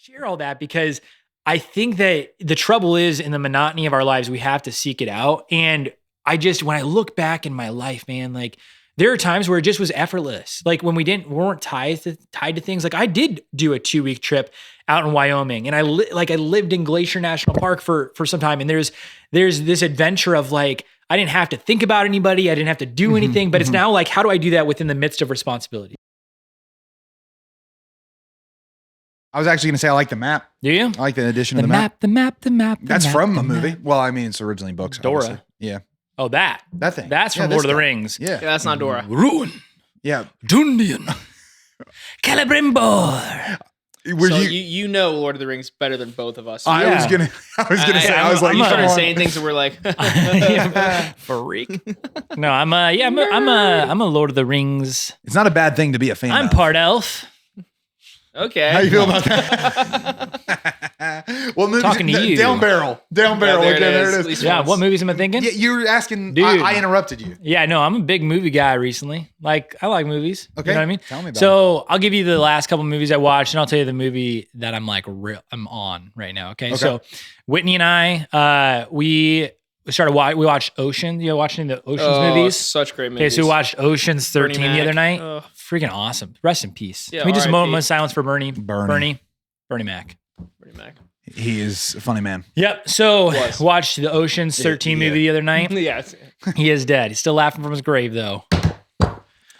share all that because I think that the trouble is in the monotony of our lives, we have to seek it out. And when I look back in my life, man, like there are times where it just was effortless. Like when we weren't tied to things. Like I did do a 2-week trip out in Wyoming, and I lived in Glacier National Park for some time. And there's this adventure of like, I didn't have to think about anybody. I didn't have to do anything, but it's now like, how do I do that within the midst of responsibility? I was actually going to say I like the map. Do you? I like the addition of the map. The map. That's from a movie. Well, I mean, it's originally books. Dora. Obviously. Yeah. Oh, that thing. That's from Lord of the Rings. Yeah. That's not Dora. Ruin. Yeah. Dundian. Celebrimbor. So you know Lord of the Rings better than both of us. I was gonna say. I was like, you started saying things that were like, freak. No, I'm a Lord of the Rings. It's not a bad thing to be a fan. I'm part elf. Okay. How you feel about that? What movie? Talking to you. Down barrel. There it is. Yeah, what movies am I thinking? Yeah, you were asking. Dude. I interrupted you. Yeah, no, I'm a big movie guy recently. Like, I like movies. Okay. You know what I mean? Tell me about So I'll give you the last couple movies I watched, and I'll tell you the movie that I'm like I'm on right now. Okay. So Whitney and I, we watched Ocean. You know, watching the Ocean's movies. Such great movies. Okay, so we watched Ocean's 13 the other night. Oh. Freaking awesome. Rest in peace. Yeah, Can we just a RIP. moment of silence for Bernie Mac? Bernie Mac. He is a funny man. Yep. So watched the Ocean's 13 movie the other night. Yeah. He is dead. He's still laughing from his grave though.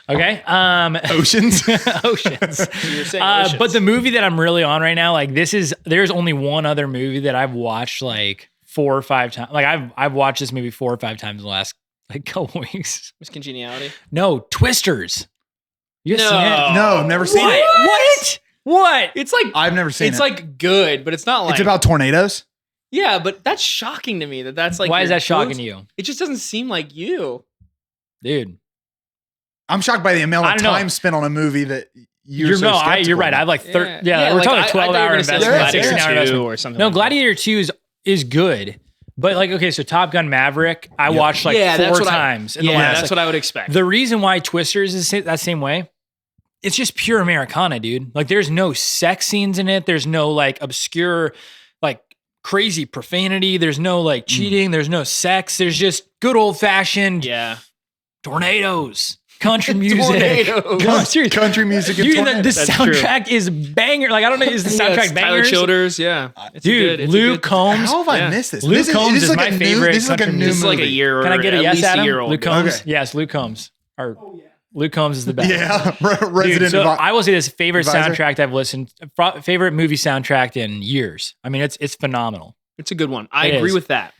Okay. Oceans. Oceans. You were saying Oceans. But the movie that I'm really on right now, like there's only one other movie that I've watched like 4 or 5 times. Like I've watched this movie 4 or 5 times in the last like couple weeks. Miss Congeniality? No, Twisters. You seen it? No, I've never seen it. What? It's like I've never seen it. It's like good, but it's not like It's about tornadoes. Yeah, but that's shocking to me. That's like why is that shocking to you? It just doesn't seem like you, dude. I'm shocked by the amount of time spent on a movie that you're right. I have like we're like, talking a 12-hour investment, 16-hour investment or something. No, like Gladiator 2 is good. But like, okay, so Top Gun Maverick, I watched like 4 times in the last. That's what I would expect. The reason why Twisters is that same way, it's just pure Americana, dude. Like there's no sex scenes in it. There's no like obscure, like crazy profanity. There's no like cheating. There's no sex. There's just good old fashioned tornadoes. Country music. Country music. Dude, the soundtrack is banger. Like, I don't know, is the soundtrack banger? Tyler Childers, yeah. Dude, Luke Combs. How have I missed this? Luke Combs is my favorite. This is like a new movie. This is like a year Can I get a yes, Adam? Year old. Luke Combs? Okay. Yes, Luke Combs. Luke Combs is the best. Yeah, Dude, so I will say this favorite soundtrack I've listened, favorite movie soundtrack in years. I mean, it's phenomenal. It's a good one. I agree with that.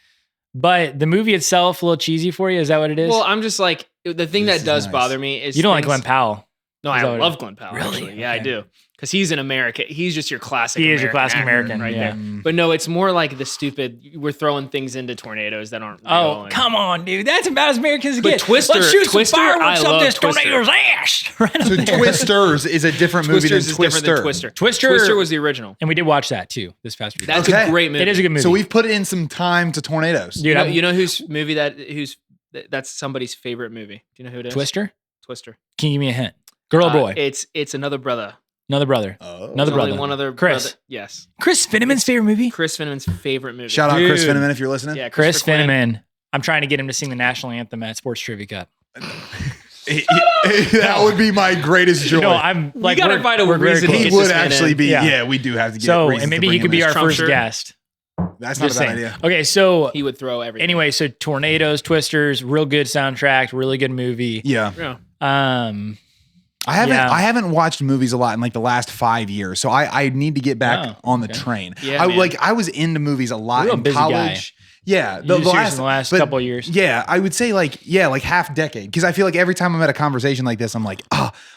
But the movie itself, a little cheesy for you. Is that what it is? Well, I'm just like, the thing that does bother me is you don't like Glenn Powell. No, I love Glenn Powell. Really? Actually. Yeah, I do. Because he's an American. He's just your classic He American. is your classic actor American. right Yeah. there. But no, it's more like the stupid, we're throwing things into tornadoes that aren't real. Oh, come on, dude. That's about as American as it gets. Twister, Let's shoot Twister, some fireworks I up love this Twister. tornado's ass. Right up So there. Twisters is a different movie than Twisters is different than Twister. Twister was the original. And we did watch that too this past week. That's a great movie. It is a good movie. So we've put in some time to tornadoes. Dude, you know whose movie that's somebody's favorite movie? Do you know who it is? Twister? Twister. Can you give me a hint? Girl or boy? It's another brother. Another brother. Oh. Another brother. Only one other Chris. brother. Yes. Chris Finneman's favorite movie? Chris Finneman's favorite movie. Shout out Chris Dude. Finneman if you're listening. Yeah, Chris Christopher Quinn. Finneman. I'm trying to get him to sing the national anthem at Sports Trivia Cup. That would be my greatest joy. No, I'm like, you gotta find a reason close. to he get would this man actually in. be. Yeah. Yeah, we do have to get. So, reasons and maybe to he bring could be him our in. Trump first shirt. guest. That's not a Just bad saying. idea. Okay, so He would throw everything. anyway, so Tornadoes, Twisters, real good soundtrack, really good movie. Yeah. Yeah. I haven't watched movies a lot in like the last 5 years, so I need to get back on the train. Yeah, I was into movies a lot You're a in busy college. Yeah, in the last couple of years. Yeah, I would say like half decade, because I feel like every time I'm at a conversation like this, I'm like,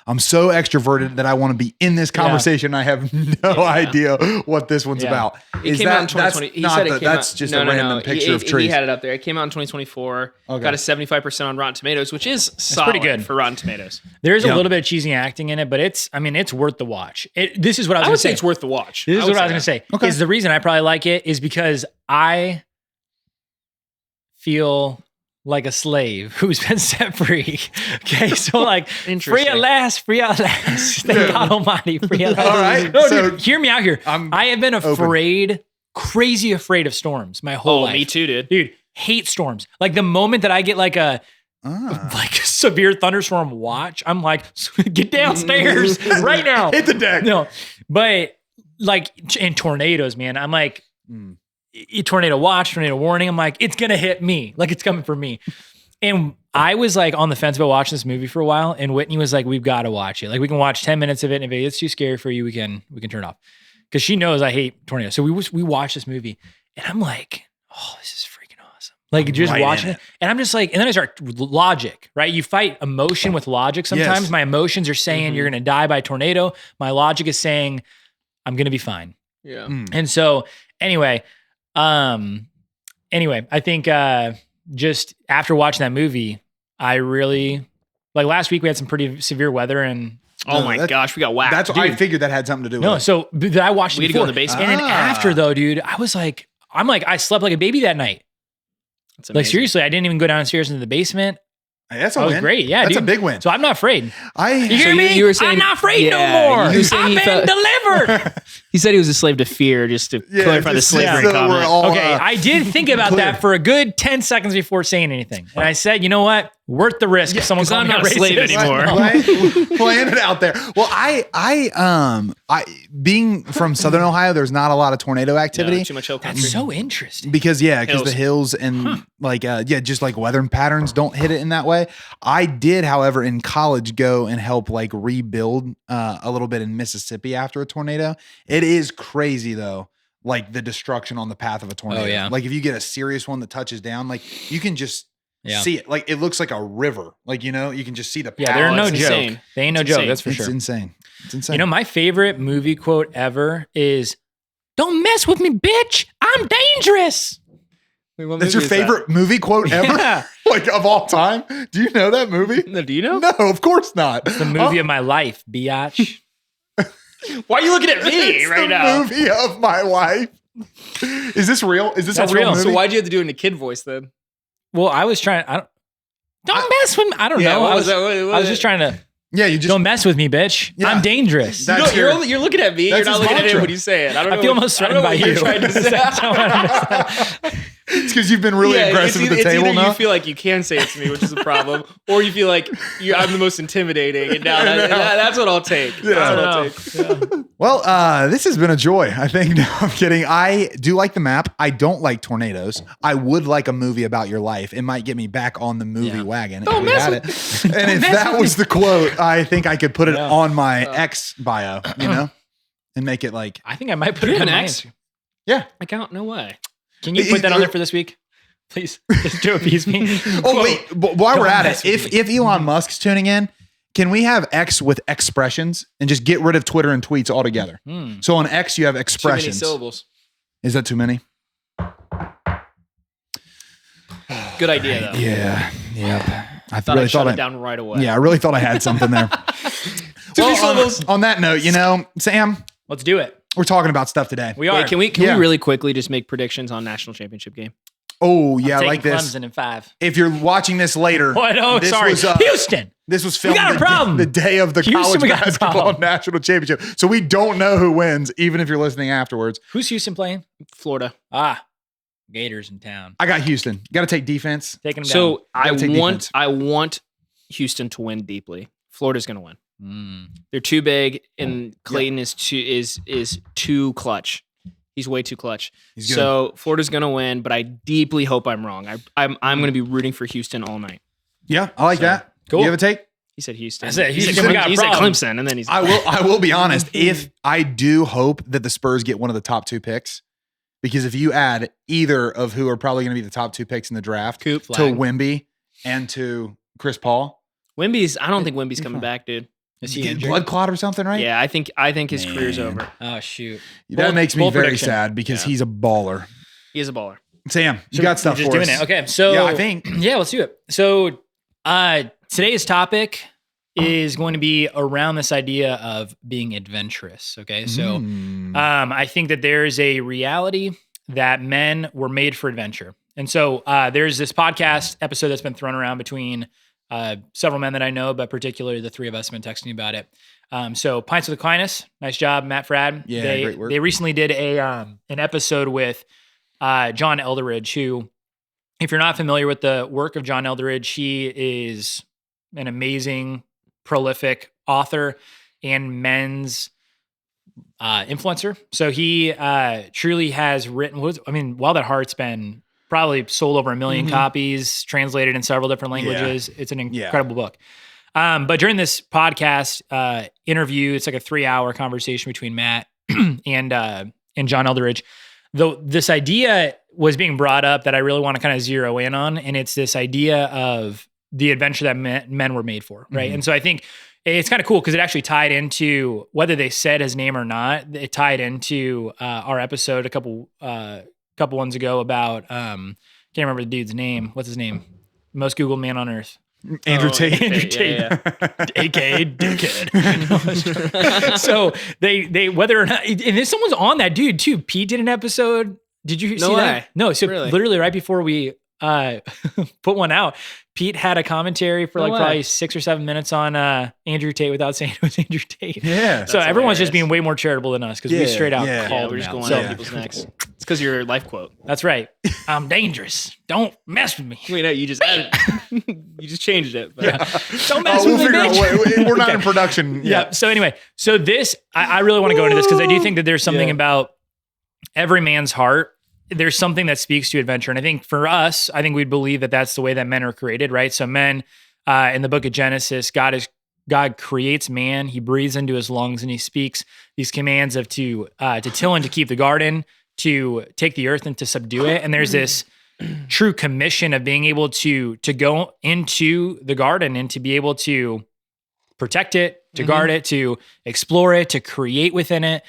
I'm so extroverted that I want to be in this conversation. I have no idea what this one's about. It came out in 2020. He said it came that's out. just a random picture of trees. He had it up there. It came out in 2024. Okay. Got a 75% on Rotten Tomatoes, which is solid pretty good for Rotten Tomatoes. There's a little bit of cheesy acting in it, but it's worth the watch. This is what I was I going would to say. say it's worth the watch. This is what I was going to say. Okay. Is the reason I probably like it is because I feel like a slave who's been set free. Okay, so like free Interesting. at last, free at last. Thank God Almighty, free at last. All right, No, so dude, hear me out here. I have been afraid, crazy afraid of storms my whole life. Me too, dude. Dude, hate storms. Like the moment that I get like a severe thunderstorm watch, I'm like, get downstairs right now. hit the deck. No, but like in tornadoes, man, I'm like, tornado watch, tornado warning. I'm like, it's gonna hit me. Like it's coming for me. And I was like on the fence about watching this movie for a while, and Whitney was like, we've got to watch it. Like we can watch 10 minutes of it, and if it's too scary for you, we can turn it off. Because she knows I hate tornadoes. So we watched this movie, and I'm like, oh, this is freaking awesome. Like just right watching in it. And I'm just like, and then I start logic, right? You fight emotion with logic sometimes. Yes. My emotions are saying you're gonna die by a tornado. My logic is saying I'm gonna be fine. Yeah. And so anyway, I think just after watching that movie, I really like last week we had some pretty severe weather and Oh No, my that's- gosh, we got whacked. That's I figured that had something to do with no, it. so I watched it We had to go before. in the basement. And then after though, dude, I was like, I slept like a baby that night. That's Like amazing. seriously, I didn't even go downstairs into the basement. Hey, that's a That was win. great. Yeah, that's dude. a big win. So I'm not afraid. You I hear So me? you were saying- I'm not afraid no Yeah, more. you were saying I've he been felt- delivered. He said he was a slave to fear, just to clarify the just slavery so comment. we're all, Okay, I did think about clear. that for a good 10 seconds before saying anything. And I said, you know what? Worth the risk if someone 'cause calls I'm me not a racist. slave anymore. playing it out there. Well, I being from Southern Ohio, there's not a lot of tornado activity. No, too much hill country. That's so interesting. Because the Hills. hills and just like weather patterns don't hit it in that way. I did, however, in college go and help like rebuild a little bit in Mississippi after a tornado. It is crazy though, like the destruction on the path of a tornado. Oh, yeah. Like if you get a serious one that touches down, like you can just Yeah. see it. Like it looks like a river. Like you can just see the path. Yeah, they're Oh, no it's joke. insane. They ain't no It's joke, insane. that's for It's sure. insane. It's insane. You know, my favorite movie quote ever is, "Don't mess with me, bitch. I'm dangerous." that's your favorite movie quote ever? Yeah. Like of all time? Do you know that movie? No, do you know? No, of course not. The movie of my life, biatch. Why are you looking at me It's right the now? movie of my life. Is this real? Is this That's a real real. movie? So why'd you have to do it in a kid voice then? Well, I was trying. Don't mess with me. I don't know. what I was was, that? What I was just trying to. Yeah, you just Don't mess with me, bitch. Yeah. I'm dangerous. That- No, That's you're, your- you're looking at me. that's You're not his looking at mantra. him when you say it. I don't know. I feel what- most I don't threatened know by what you. you're trying to say. That's how I understand. it's because you've been really Yeah, aggressive at the it's table either now. you feel like you can say it to me, which is a problem, or you feel like I'm the most intimidating, and now that's what I'll take. That's what I'll take. Well, this has been a joy. I think. No, I'm kidding. I do like the map. I don't like tornadoes. I would like a movie about your life. It might get me back on the movie wagon if we had it. And if that was the quote, I think I could put it on my X bio, and make it like, I think I might put Do you it have on an my X? Instagram. yeah. Account? No way. Can you put that on there for this week? Please, just do appease me. Oh wait, but while we're Don't at mess it, with if Elon Musk's tuning in, can we have X with expressions and just get rid of Twitter and tweets altogether? So on X you have Too many expressions. syllables. Is that too many? Good idea though. Yeah. Yep. I Thought really I'd shut thought it down right away. Yeah, I really thought I had something there. Too many syllables. On that note, Sam, Let's do it. we're talking about stuff today. We are. Wait, can we Yeah. really quickly just make predictions on national championship game? Oh yeah, Taking like this. Clemson in 5. If you're watching this later, Oh, no, this sorry. was, Houston. this was filmed got a problem. the day of the Houston, college we got a basketball problem. national championship. So we don't know who wins, even if you're listening afterwards. Who's Houston playing? Florida. Gators in town. I got Houston. Got to take defense. Taking them So Gotta take defense. I want Houston to win deeply. Florida's going to win. down. They're too big, and Clayton is too clutch. He's way too clutch. He's good. So Florida's going to win, but I deeply hope I'm wrong. I'm going to be rooting for Houston all night. Yeah, I like that. cool. You have a take? He said Houston. I said He said Houston, we got a He said problem. Clemson, and then he's. I will be honest. If I do hope that the Spurs get one of the top 2 picks, because if you add either of who are probably going to be the top 2 picks in the draft Coop, to Flag. Wemby and to Chris Paul, Wemby's. I don't think Wemby's coming back, dude. Is you he get injured? blood clot or something, right? Yeah, I think his career's over. Oh, shoot. That Bold- makes me bold very prediction. sad because Yeah. he's a baller. He is a baller. Sam, you So got we're stuff just for doing us. it. Okay, so Yeah, I think. Yeah, let's do it. So today's topic is going to be around this idea of being adventurous. Okay, so I think that there is a reality that men were made for adventure. And so there's this podcast episode that's been thrown around between several men that I know, but particularly the three of us have been texting about it. So Pints with Aquinas, nice job, Matt Frad. Yeah, great work. They recently did an episode with John Elderidge, who, if you're not familiar with the work of John Elderidge, he is an amazing, prolific author and men's influencer. So he truly has written, While That Heart's been probably sold over 1 million copies, translated in several different languages. It's an incredible book. But during this podcast interview, it's like a 3-hour conversation between Matt and John Elderidge. Though this idea was being brought up that I really want to kind of zero in on, and it's this idea of the adventure that men were made for, right? And so I think it's kind of cool because it actually tied into, whether they said his name or not, it tied into our episode a couple ones ago about can't remember the dude's name. What's his name? Most Googled man on earth. Andrew Tate. Andrew Tate. AKA dickhead. So they whether or not, and then someone's on that dude too. Pete did an episode. Did you see that? No. So really? Literally right before we put one out, Pete had a commentary for probably 6 or 7 minutes on Andrew Tate without saying it was Andrew Tate. Yeah. So everyone's just being way more charitable than us because we straight out called we're him just out. going on people's necks. It's because your life quote. That's right. I'm dangerous. Don't mess with me. Wait, no, you just added. You just changed it. But. Yeah. Don't mess with me, bitch. We're not in production. Yeah. So anyway, this I really want to go into this because I do think that there's something about every man's heart. There's something that speaks to adventure. And I think for us, I think we'd believe that that's the way that men are created, right? So men, in the book of Genesis, God creates man, he breathes into his lungs, and he speaks these commands of to till and to keep the garden, to take the earth and to subdue it. And there's this true commission of being able to go into the garden and to be able to protect it, to guard it, to explore it, to create within it.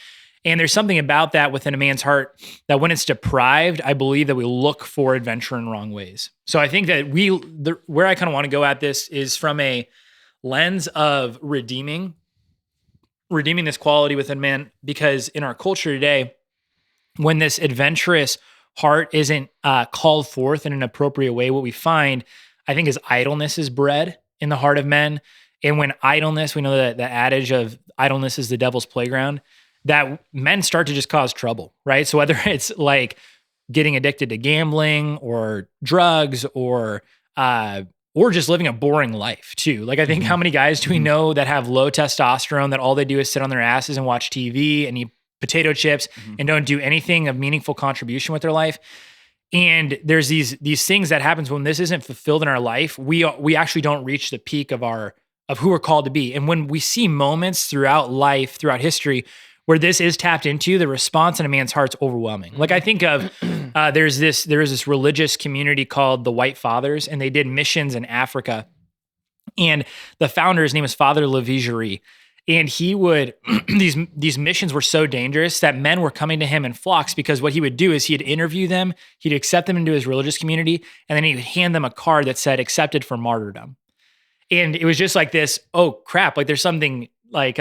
And there's something about that within a man's heart that when it's deprived, I believe that we look for adventure in wrong ways. So I think that where I kind of want to go at this is from a lens of redeeming this quality within men, because in our culture today, when this adventurous heart isn't called forth in an appropriate way, what we find, I think, is idleness is bred in the heart of men. And when idleness, we know that the adage of idleness is the devil's playground, that men start to just cause trouble, right? So whether it's like getting addicted to gambling or drugs or just living a boring life too. Like I think how many guys do we know that have low testosterone, that all they do is sit on their asses and watch TV and eat potato chips and don't do anything of meaningful contribution with their life? And there's these things that happens when this isn't fulfilled in our life. We actually don't reach the peak of who we're called to be. And when we see moments throughout life, throughout history, where this is tapped into, the response in a man's heart's overwhelming. Like I think of, there was this religious community called the White Fathers, and they did missions in Africa. And the founder, his name is Father Levigerie. And he would, these missions were so dangerous that men were coming to him in flocks, because what he would do is he'd interview them, he'd accept them into his religious community, and then he would hand them a card that said accepted for martyrdom. And it was just like this, oh crap, like there's something like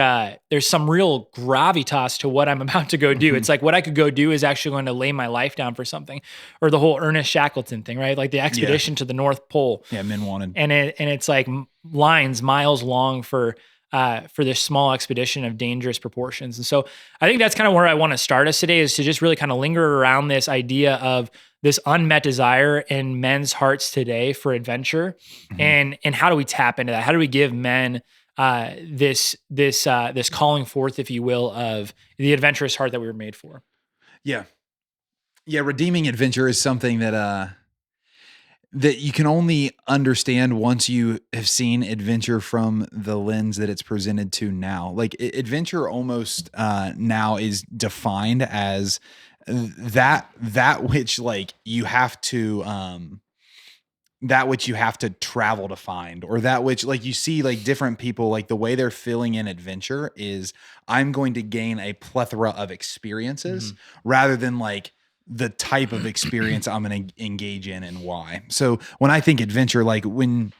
there's some real gravitas to what I'm about to go do. It's like what I could go do is actually going to lay my life down for something, or the whole Ernest Shackleton thing, right? Like the expedition to the North Pole. Yeah, men wanted. And it's like lines miles long for this small expedition of dangerous proportions. And so I think that's kind of where I want to start us today, is to just really kind of linger around this idea of this unmet desire in men's hearts today for adventure, and how do we tap into that? How do we give men this calling forth, if you will, of the adventurous heart that we were made for? Yeah. Redeeming adventure is something that you can only understand once you have seen adventure from the lens that it's presented to now. Like adventure almost now is defined as that which like you have to travel to find, or that which, like, you see like different people, like the way they're filling in adventure is I'm going to gain a plethora of experiences rather than like the type of experience I'm going to engage in and why. So when I think adventure, like when,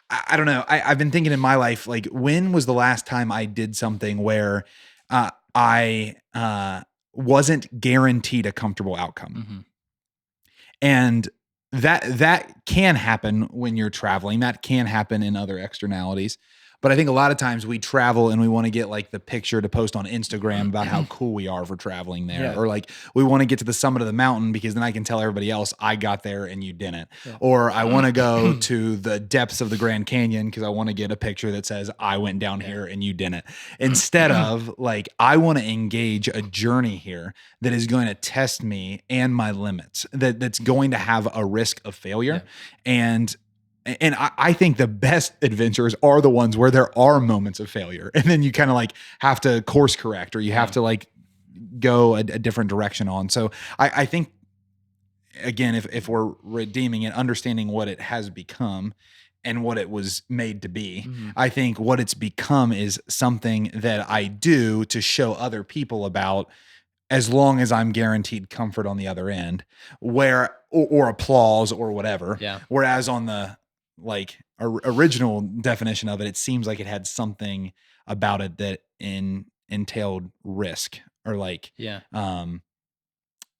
I don't know, I've been thinking in my life, like when was the last time I did something where I wasn't guaranteed a comfortable outcome? And that can happen when you're traveling. That can happen in other externalities. But I think a lot of times we travel and we want to get like the picture to post on Instagram about how cool we are for traveling there. Yeah. Or like we want to get to the summit of the mountain because then I can tell everybody else I got there and you didn't. Yeah. Or I want to go to the depths of the Grand Canyon because I want to get a picture that says I went down here and you didn't. Instead of like, I want to engage a journey here that is going to test me and my limits, that's going to have a risk of failure. Yeah. And I think the best adventures are the ones where there are moments of failure. And then you kind of like have to course correct or you have to like go a different direction on. So I think, again, if we're redeeming it, understanding what it has become and what it was made to be, I think what it's become is something that I do to show other people about, as long as I'm guaranteed comfort on the other end, or applause or whatever. Yeah. Whereas on the like original definition of it, it seems like it had something about it that entailed risk or like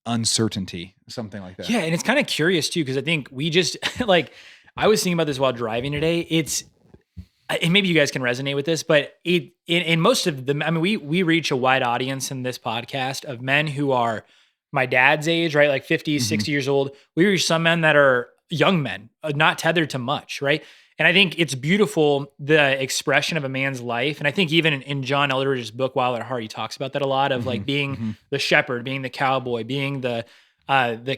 uncertainty, something like that. Yeah, and it's kind of curious too, because I think we just like, I was thinking about this while driving today. And maybe you guys can resonate with this, but in most of them, I mean, we reach a wide audience in this podcast of men who are my dad's age, right? Like 50, 60 years old. We reach some men that are young men, not tethered to much, right? And I think it's beautiful, the expression of a man's life. And I think even in John Eldridge's book, Wild at Heart, he talks about that a lot of like being the shepherd, being the cowboy, being the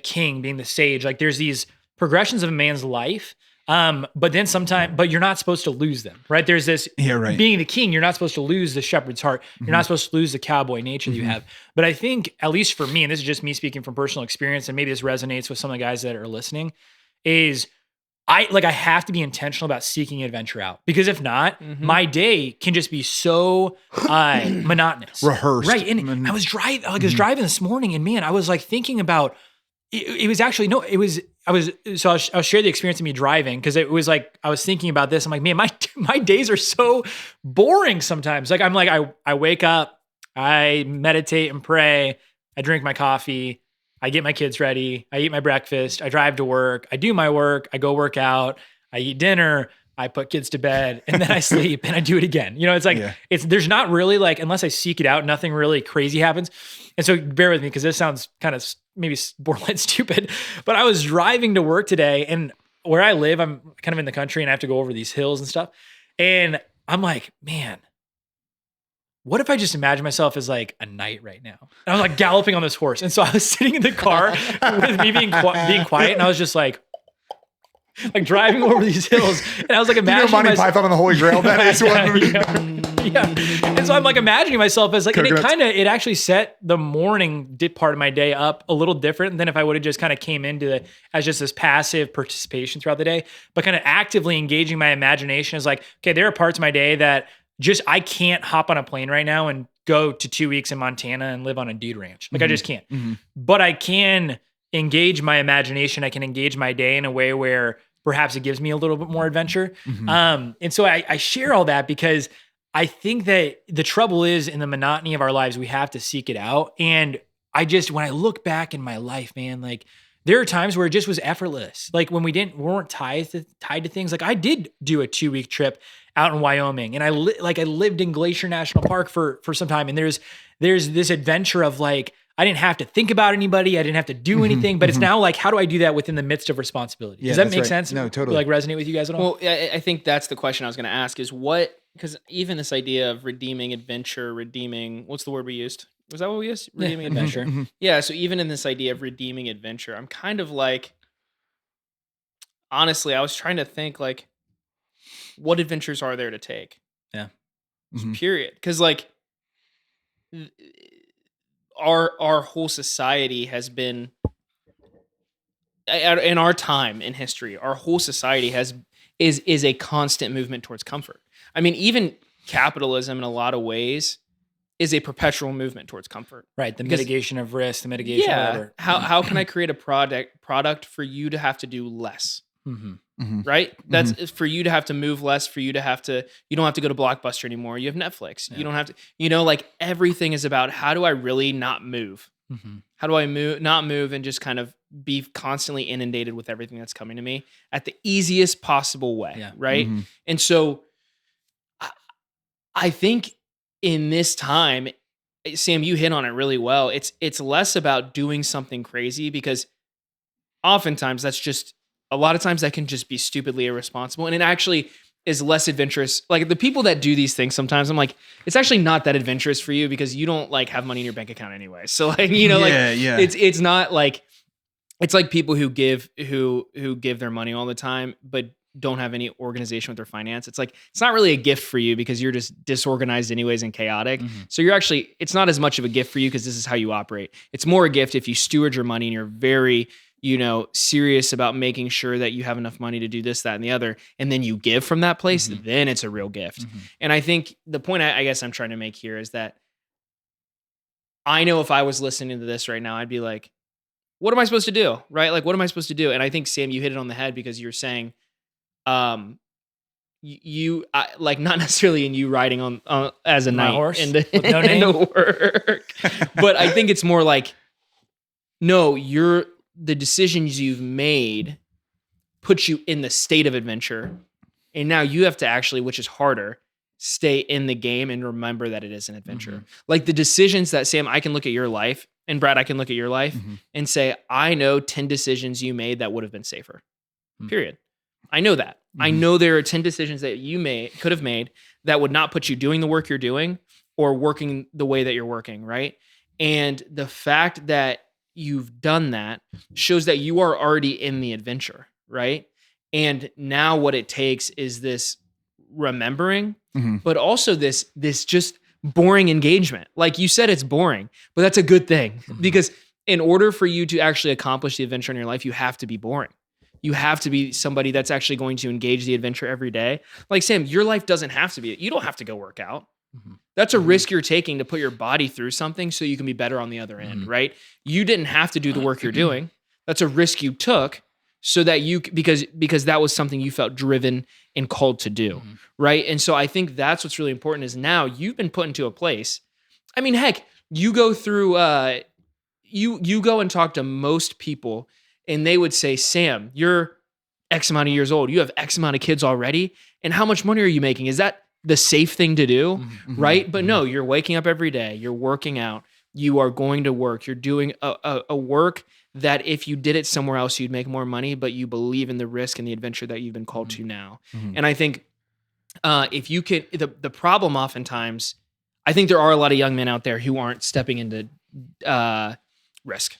king, being the sage. Like there's these progressions of a man's life. But you're not supposed to lose them, right? There's this being the king, you're not supposed to lose the shepherd's heart. You're not supposed to lose the cowboy nature that you have. But I think, at least for me, and this is just me speaking from personal experience, and maybe this resonates with some of the guys that are listening, is I have to be intentional about seeking adventure out, because if not, my day can just be so monotonous, rehearsed, right? And I was driving this morning, and man, I was like thinking about it was actually no, it was. I'll share the experience of me driving, because it was like I was thinking about this. I'm like, man, my days are so boring sometimes. Like I wake up, I meditate and pray, I drink my coffee, I get my kids ready, I eat my breakfast, I drive to work, I do my work, I go work out, I eat dinner, I put kids to bed, and then I sleep and I do it again. You know, it's like, there's not really like, unless I seek it out, nothing really crazy happens. And so bear with me, because this sounds kind of maybe borderline stupid, but I was driving to work today, and where I live, I'm kind of in the country and I have to go over these hills and stuff. And I'm like, man, what if I just imagine myself as like a knight right now? And I was like galloping on this horse. And so I was sitting in the car with me being quiet, and I was just like driving over these hills, and I was like imagining Monty Python on the Holy Grail. That is one. Yeah. And so I'm like imagining myself as like, and it actually set the morning part of my day up a little different than if I would have just kind of came into it as just this passive participation throughout the day, but kind of actively engaging my imagination as like, okay, there are parts of my day that just, I can't hop on a plane right now and go to 2 weeks in Montana and live on a dude ranch. Like I just can't, but I can engage my imagination. I can engage my day in a way where perhaps it gives me a little bit more adventure. And so I share all that because I think that the trouble is, in the monotony of our lives, we have to seek it out. And when I look back in my life, man, like there are times where it just was effortless. Like when we weren't tied to things. Like I did do a 2-week trip out in Wyoming, and I lived in Glacier National Park for some time. And there's this adventure of like, I didn't have to think about anybody. I didn't have to do anything, but it's now like, how do I do that within the midst of responsibility? Does that make sense? No, totally. Like resonate with you guys at all? Well, I think that's the question I was going to ask is because even this idea of redeeming adventure, what's the word we used? Was that what we used? Redeeming adventure. Yeah. So even in this idea of redeeming adventure, I'm kind of like, honestly, I was trying to think like, what adventures are there to take? Yeah. Period. Because like, our whole society has been, in our time in history, our whole society is a constant movement towards comfort. I mean, even capitalism in a lot of ways is a perpetual movement towards comfort. Right. The mitigation of risk, the mitigation of whatever. How can I create a product for you to have to do less? Right? That's for you to have to move less, for you don't have to go to Blockbuster anymore. You have Netflix. Yeah. You don't have to, like everything is about how do I really not move? How do I not move and just kind of be constantly inundated with everything that's coming to me at the easiest possible way. Yeah. Right. And so I think in this time, Sam, you hit on it really well. It's less about doing something crazy, because oftentimes that's just, a lot of times that can just be stupidly irresponsible. And it actually is less adventurous. Like the people that do these things, sometimes I'm like, it's actually not that adventurous for you because you don't like have money in your bank account anyway. So like, it's not like, it's like people who give their money all the time, but don't have any organization with their finance. It's like, it's not really a gift for you because you're just disorganized anyways and chaotic. So you're actually, it's not as much of a gift for you because this is how you operate. It's more a gift if you steward your money and you're very, serious about making sure that you have enough money to do this, that, and the other, and then you give from that place, then it's a real gift. And I think the point I guess I'm trying to make here is that I know if I was listening to this right now, I'd be like, what am I supposed to do? Right? Like, what am I supposed to do? And I think, Sam, you hit it on the head because you're saying, you like not necessarily in you riding on as a knight horse into no name. work, but I think it's more like, no, the decisions you've made put you in the state of adventure, and now you have to actually, which is harder, stay in the game and remember that it is an adventure. Like the decisions that, Sam, I can look at your life, and Brad, I can look at your life and say, I know 10 decisions you made that would have been safer. Period. I know that. I know there are 10 decisions that you could have made that would not put you doing the work you're doing or working the way that you're working, right? And the fact that you've done that shows that you are already in the adventure, right? And now what it takes is this remembering, but also this just boring engagement. Like you said, it's boring, but that's a good thing because in order for you to actually accomplish the adventure in your life, you have to be boring. You have to be somebody that's actually going to engage the adventure every day. Like Sam, your life doesn't have to be, you don't have to go work out. That's a risk you're taking to put your body through something so you can be better on the other end, right? You didn't have to do the work you're doing. That's a risk you took so that because that was something you felt driven and called to do, right? And so I think that's what's really important is now you've been put into a place. I mean, heck, you go through, you go and talk to most people and they would say, Sam, you're X amount of years old. You have X amount of kids already. And how much money are you making? Is that the safe thing to do? Right? But no, you're waking up every day. You're working out. You are going to work. You're doing a work that if you did it somewhere else, you'd make more money, but you believe in the risk and the adventure that you've been called to now. And I think if you can, the problem oftentimes, I think there are a lot of young men out there who aren't stepping into risk.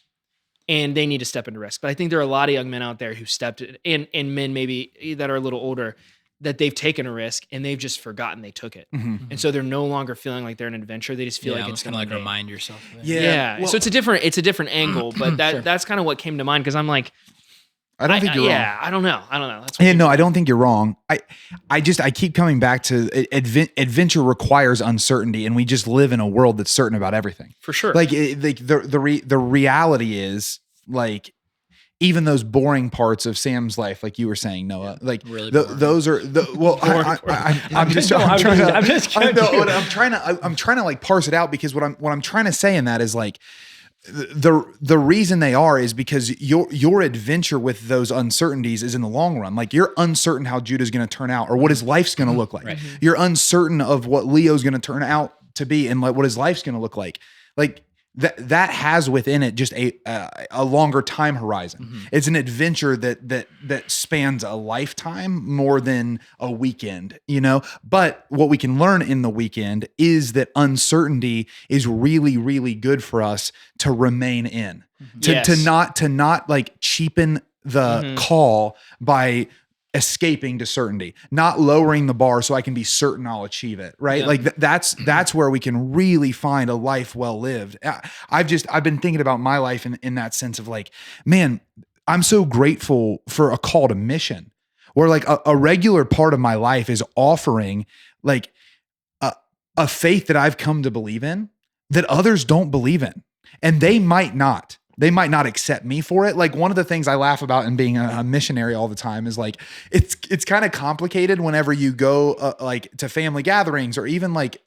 And they need to step into risk. But I think there are a lot of young men out there who stepped in, and men maybe that are a little older, that they've taken a risk and they've just forgotten they took it. And so they're no longer feeling like they're an adventure. They just feel like it's kind of like remind yourself of it. Yeah. Well, so it's a different angle, but that's kind of what came to mind because I'm like, I don't think you're wrong. Yeah, I don't know. That's no, I don't think you're wrong. I keep coming back to adventure requires uncertainty, and we just live in a world that's certain about everything. For sure. Like the reality is like even those boring parts of Sam's life, like you were saying, Noah, like really those are I'm trying to like parse it out because what I'm trying to say in that is like the reason they are is because your adventure with those uncertainties is in the long run. Like you're uncertain how Judah's going to turn out or what his life's going to look like. Right. You're uncertain of what Leo's going to turn out to be and like what his life's going to look like. Like that has within it just a longer time horizon. It's an adventure that spans a lifetime more than a weekend, you know? But what we can learn in the weekend is that uncertainty is really, really good for us to remain in, to not like cheapen the call by escaping to certainty, not lowering the bar so I can be certain I'll achieve it. Right. Yeah. Like that's where we can really find a life well lived. I've been thinking about my life in that sense of like, man, I'm so grateful for a call to mission where like a regular part of my life is offering like a faith that I've come to believe in that others don't believe in. And they might not accept me for it. Like one of the things I laugh about in being a missionary all the time is like, it's kind of complicated whenever you go like to family gatherings or even like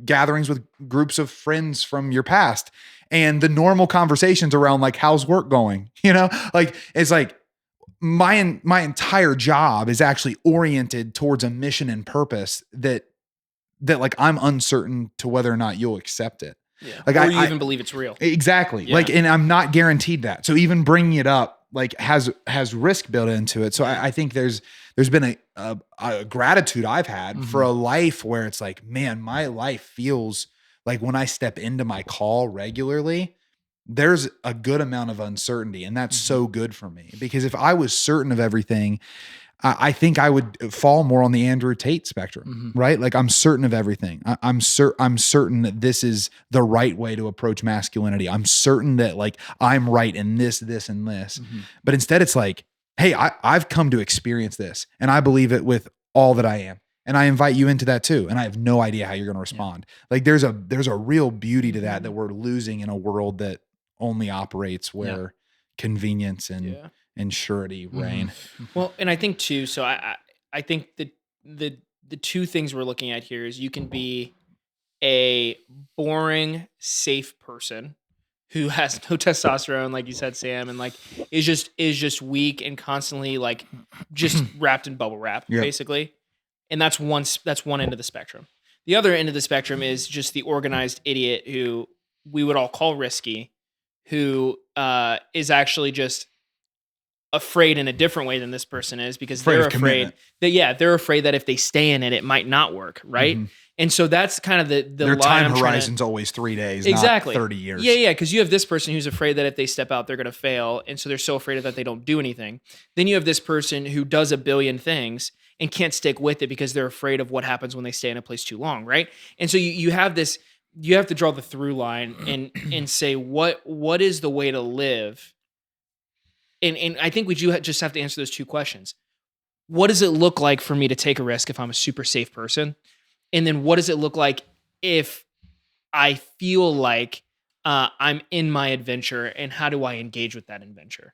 gatherings with groups of friends from your past. and the normal conversations around like, how's work going? You know, like, it's like my entire job is actually oriented towards a mission and purpose that like I'm uncertain to whether or not you'll accept it. Yeah. Like, or you even believe it's real. Exactly. Yeah. Like, and I'm not guaranteed that. So even bringing it up, like, has risk built into it. So I think there's been a gratitude I've had for a life where it's like, man, my life feels like when I step into my call regularly, there's a good amount of uncertainty. And that's so good for me, because if I was certain of everything, I think I would fall more on the Andrew Tate spectrum, right? Like, I'm certain of everything. I'm certain that this is the right way to approach masculinity. I'm certain that like I'm right in this, and this. But instead it's like, hey, I've come to experience this and I believe it with all that I am. And I invite you into that too. And I have no idea how you're going to respond. Like, there's a real beauty to that we're losing in a world that only operates where convenience and surety reign. Well, and I think too, so I think that the two things we're looking at here is you can be a boring, safe person who has no testosterone, like you said, Sam, and like is just weak and constantly like just wrapped in bubble wrap, basically. And that's one end of the spectrum. The other end of the spectrum is just the organized idiot who we would all call risky, who is actually just afraid in a different way than this person is, because they're afraid that if they stay in it, it might not work. Right. And so that's kind of the their time horizon's always 3 days, exactly, not 30 years. Yeah. Cause you have this person who's afraid that if they step out, they're going to fail. And so they're so afraid of that they don't do anything. Then you have this person who does a billion things and can't stick with it because they're afraid of what happens when they stay in a place too long. Right. And so you have this, you have to draw the through line and say, what is the way to live? And I think we do just have to answer those two questions. What does it look like for me to take a risk if I'm a super safe person? And then what does it look like if I feel like I'm in my adventure, and how do I engage with that adventure?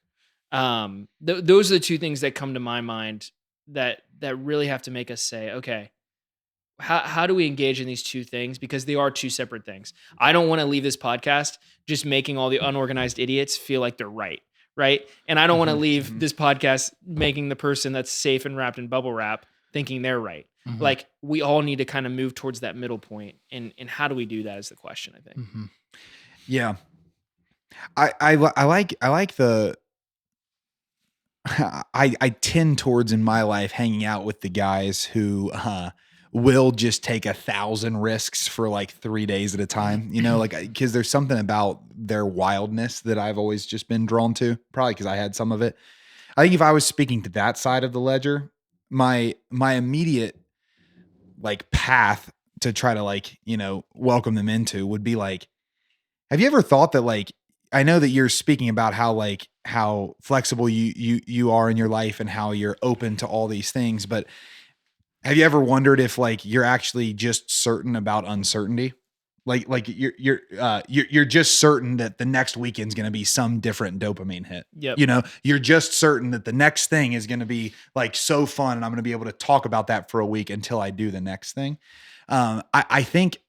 Those are the two things that come to my mind that really have to make us say, okay, how do we engage in these two things? Because they are two separate things. I don't want to leave this podcast just making all the unorganized idiots feel like they're right. Right. And I don't want to leave this podcast making the person that's safe and wrapped in bubble wrap thinking they're right. Like, we all need to kind of move towards that middle point. And how do we do that is the question, I think. Yeah. I like the, I tend towards in my life hanging out with the guys who, will just take 1,000 risks for like 3 days at a time, you know, like, cause there's something about their wildness that I've always just been drawn to, probably cause I had some of it. I think if I was speaking to that side of the ledger, my immediate like path to try to like, you know, welcome them into would be like, have you ever thought that like, I know that you're speaking about how flexible you are in your life and how you're open to all these things, but have you ever wondered if like you're actually just certain about uncertainty? Like you're just certain that the next weekend's going to be some different dopamine hit. Yep. You know, you're just certain that the next thing is going to be like so fun, and I'm going to be able to talk about that for a week until I do the next thing. I think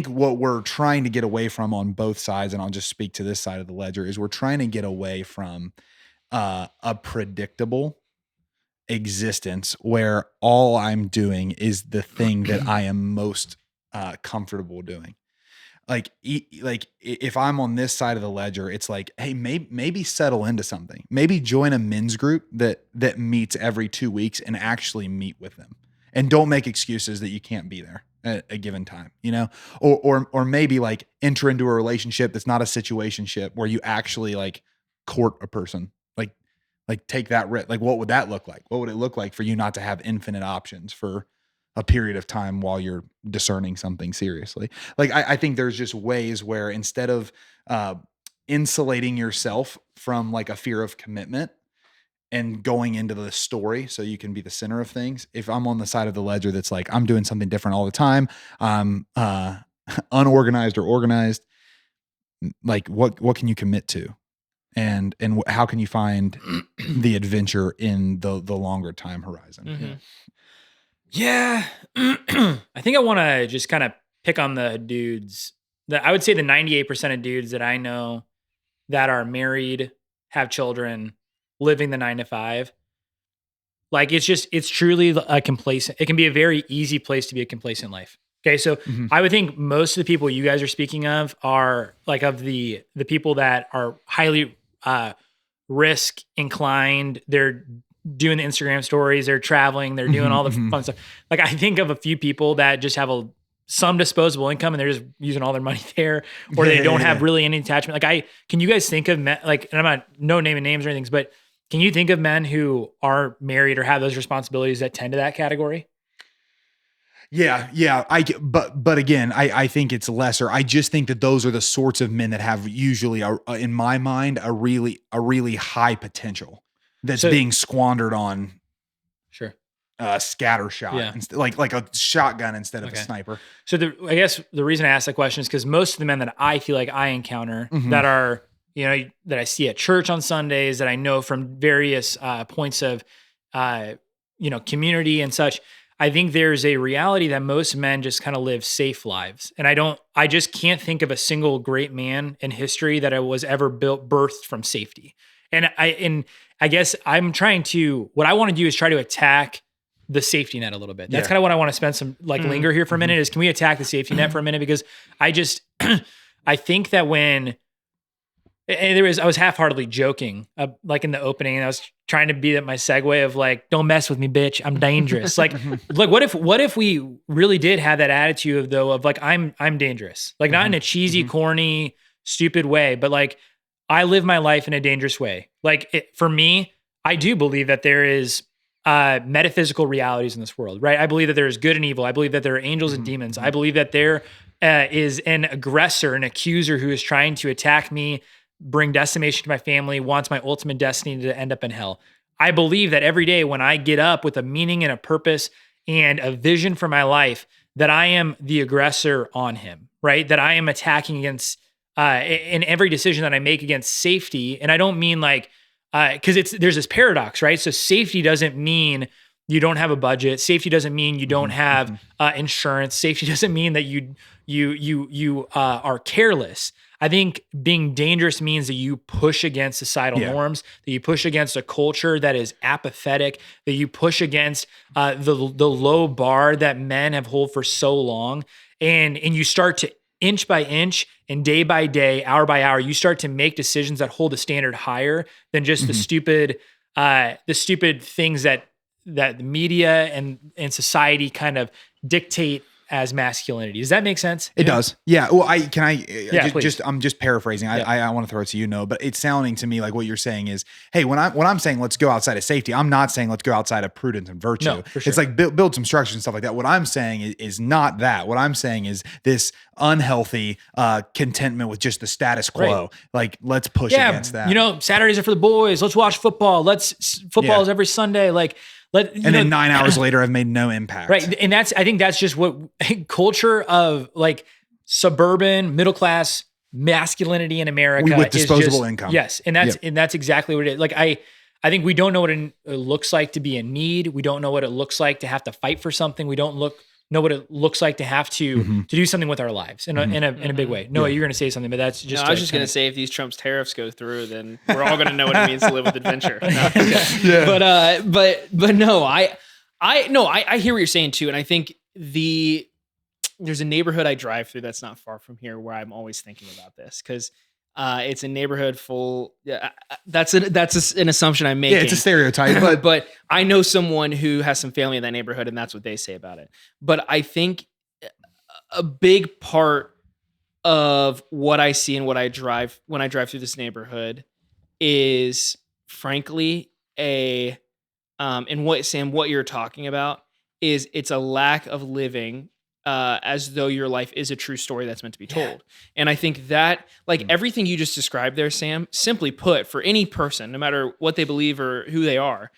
what we're trying to get away from on both sides, and I'll just speak to this side of the ledger, is we're trying to get away from a predictable existence where all I'm doing is the thing that I am most comfortable doing. Like if I'm on this side of the ledger, it's like, hey, maybe settle into something. Maybe join a men's group that meets every 2 weeks and actually meet with them, and don't make excuses that you can't be there at a given time, you know, or maybe like enter into a relationship that's not a situationship where you actually like court a person. Like take that risk. Like, what would that look like? What would it look like for you not to have infinite options for a period of time while you're discerning something seriously? Like, I think there's just ways where instead of insulating yourself from like a fear of commitment and going into the story so you can be the center of things, if I'm on the side of the ledger that's like, I'm doing something different all the time, I'm unorganized or organized, like what can you commit to? And how can you find the adventure in the longer time horizon? Yeah. I think I want to just kind of pick on the dudes I would say the 98% of dudes that I know that are married, have children, living the 9 to 5, like it's truly a complacent. It can be a very easy place to be a complacent life. Okay, so I would think most of the people you guys are speaking of are like of the people that are highly risk inclined. They're doing the Instagram stories. They're traveling. They're doing all the fun stuff. Like I think of a few people that just have some disposable income and they're just using all their money there, or they don't have really any attachment. Like can you guys think of men, like, and I'm not no naming names or anything, but can you think of men who are married or have those responsibilities that tend to that category? Yeah. But again, I think it's lesser. I just think that those are the sorts of men that have usually, in my mind, a really high potential that's being squandered on. Sure. Scatter shot, like a shotgun instead of a sniper. So I guess the reason I ask that question is because most of the men that I feel like I encounter that are, that I see at church on Sundays, that I know from various points of, community and such, I think there's a reality that most men just kind of live safe lives. And I just can't think of a single great man in history that was ever birthed from safety. And I guess what I want to do is try to attack the safety net a little bit. That's kind of what I want to spend some linger here for a minute is, can we attack the safety net for a minute? Because I just, I think that I was half-heartedly joking, like in the opening, and I was trying to be at my segue of like, don't mess with me, bitch. I'm dangerous. Like what if we really did have that attitude of like, I'm dangerous, like not in a cheesy, corny, stupid way, but like I live my life in a dangerous way. Like for me, I do believe that there is metaphysical realities in this world, right? I believe that there is good and evil. I believe that there are angels and demons. I believe that there is an aggressor, an accuser who is trying to attack me, bring decimation to my family, wants my ultimate destiny to end up in hell. I believe that every day when I get up with a meaning and a purpose and a vision for my life, that I am the aggressor on him, right? That I am attacking against, in every decision that I make, against safety. And I don't mean like, because there's this paradox, right? So safety doesn't mean you don't have a budget. Safety doesn't mean you don't have insurance. Safety doesn't mean that you are careless. I think being dangerous means that you push against societal norms, that you push against a culture that is apathetic, that you push against the low bar that men have held for so long, and you start to inch by inch and day by day, hour by hour, you start to make decisions that hold a standard higher than just the stupid things that the media and society kind of dictate as masculinity. Does that make sense? It does. Yeah. Well, I'm just paraphrasing. Yeah. I want to throw it to but it's sounding to me like what you're saying is, hey, when I'm saying let's go outside of safety, I'm not saying let's go outside of prudence and virtue. No, for sure. It's like build some structure and stuff like that. What I'm saying is not that. What I'm saying is this unhealthy contentment with just the status quo. Right. Like let's push against that. Saturdays are for the boys. Let's watch football. Football is every Sunday. Like, then 9 hours later, I've made no impact. Right. And I think that's just what culture of like suburban middle class masculinity in America with disposable income. Yes. And that's exactly what it is. Like, I think we don't know what it looks like to be in need. We don't know what it looks like to have to fight for something. We don't know what it looks like to have to do something with our lives in a big way. Noah, you're going to say something, but that's just. No, I was just going to say, if these Trump's tariffs go through, then we're all going to know what it means to live with adventure. No, okay. But no, I hear what you're saying too, and I think there's a neighborhood I drive through that's not far from here where I'm always thinking about this because. It's a neighborhood full. That's an assumption I'm making. Yeah, it's a stereotype, but I know someone who has some family in that neighborhood, and that's what they say about it. But I think a big part of what I see and what I drive when I drive through this neighborhood is, frankly, and what you're talking about is it's a lack of living. As though your life is a true story that's meant to be told. Yeah. And I think that, like everything you just described there, Sam, simply put, for any person, no matter what they believe or who they are,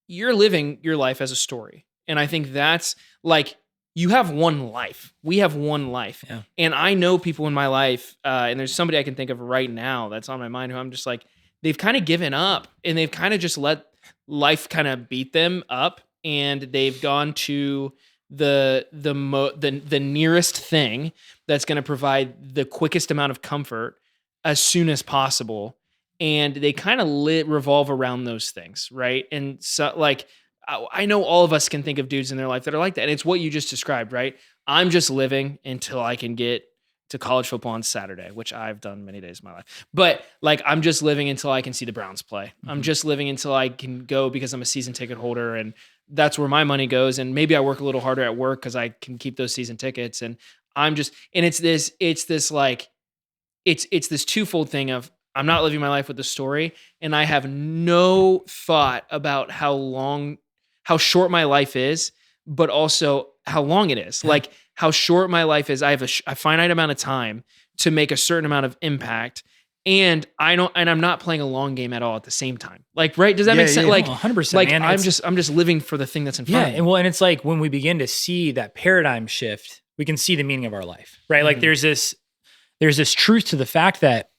you're living your life as a story. And I think that's like, you have one life. We have one life. Yeah. And I know people in my life, and there's somebody I can think of right now that's on my mind who I'm just like, they've kind of given up and they've kind of just let life kind of beat them up. And they've gone to the nearest thing that's going to provide the quickest amount of comfort as soon as possible. And they kind of revolve around those things, right? And so, like, I know all of us can think of dudes in their life that are like that. And it's what you just described, right? I'm just living until I can get to college football on Saturday, which I've done many days of my life. But like, I'm just living until I can see the Browns play. I'm just living until I can go because I'm a season ticket holder, and that's where my money goes. And maybe I work a little harder at work because I can keep those season tickets. And it's this twofold thing of, I'm not living my life with the story, and I have no thought about how short my life is, but also how long it is. Like, how short my life is. I have a finite amount of time to make a certain amount of impact, and I'm not playing a long game at all at the same time. Like, right? Does that make sense? Like, 100%. Like, man. I'm just living for the thing that's in front of me. And it's like when we begin to see that paradigm shift, we can see the meaning of our life, right? Like, there's this truth to the fact that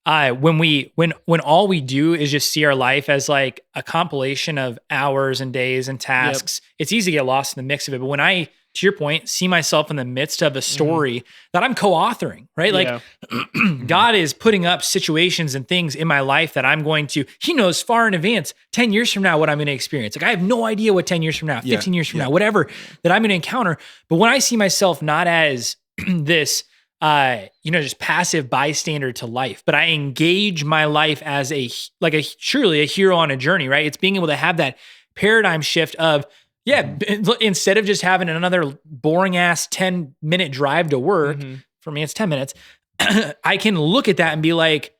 when all we do is just see our life as like a compilation of hours and days and tasks, it's easy to get lost in the mix of it. But when I, to your point, see myself in the midst of a story that I'm co-authoring, right? Like, God is putting up situations and things in my life that he knows far in advance, 10 years from now, what I'm going to experience. Like, I have no idea what 10 years from now, 15 years from now, whatever that I'm going to encounter. But when I see myself not as this, just passive bystander to life, but I engage my life as surely a hero on a journey, right? It's being able to have that paradigm shift of, instead of just having another boring ass 10-minute drive to work, for me, it's 10 minutes. I can look at that and be like,